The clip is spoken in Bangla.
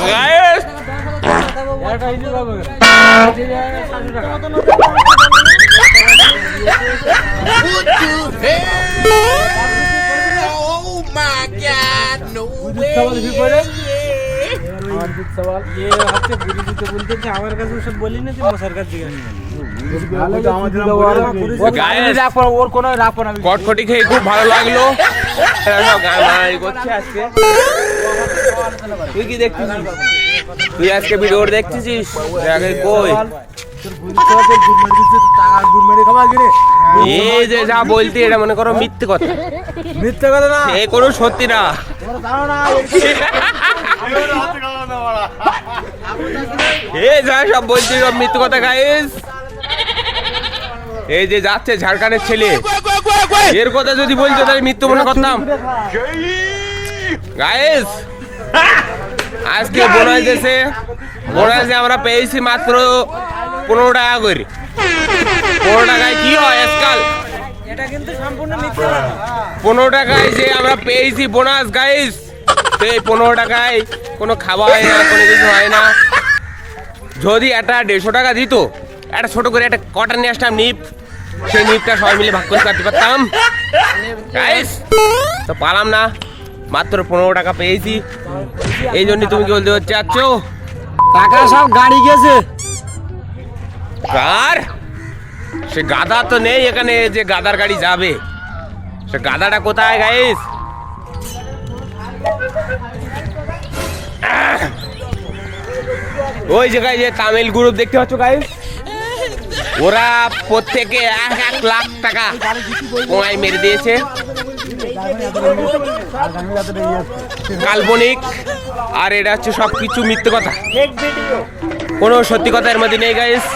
গাইস আমার কাছে সব বলি না মশার কাছে কটকটি খেয়ে খুব ভালো লাগলো। করছে আজকে তুই কি দেখছিস? তুই আজকে ভিডিও দেখতেছিস? কই এই যে যা বলতি এটা মনে করো মিথ্যে কথা, মিথ্যে কথা না, এই কোনো সত্যি না। এই যা সব বলছি সব মিথ্যে কথা গাইস। এই যে যাচ্ছে ঝাড়খণ্ডের ছেলে, এর কথা যদি বলতো তাহলে মৃত্যু মনে করতাম। গাইস আজকে বোনাসে আমরা পেয়েছি মাত্র 15 টাকা করে। 15 টাকায় কি হয় আজকাল? এটা কিন্তু সম্পূর্ণ মিথ্যে কথা। 15 টাকায় যে আমরা পেয়েছি বোনাস গাইস, সেই 15 টাকায় কোনো খাওয়া হয় না, কোনো কিছু হয় না। যদি একটা 150 টাকা দিত, একটা ছোট করে একটা কটন নিয়ে আসতাম নিপ, সেই নিপটা সবাই মিলে ভাগ করে কাটতে পারতাম গাইস। তো পালাম না, মাত্র 15 টাকা পেয়েছি। এই জন্য তুমি কি বলতে চাচ্ছ? টাকা সব গাড়ি গেছে। কার? সে গাধা তো নেই এখানে যে গাধার গাড়ি যাবে। সে গাধাটা কোথায় গাইস? ওই জায়গায় যে তামিল গ্রুপ দেখতে পাচ্ছ গাইস, ওরা প্রত্যেকে 1 লাখ টাকা কোয়াই মেরে দিয়েছে। কাল্পনিক, আর এটা হচ্ছে সবকিছু মিথ্যে কথা, কোনো সত্যি কথা এর মধ্যে নেই গাইস।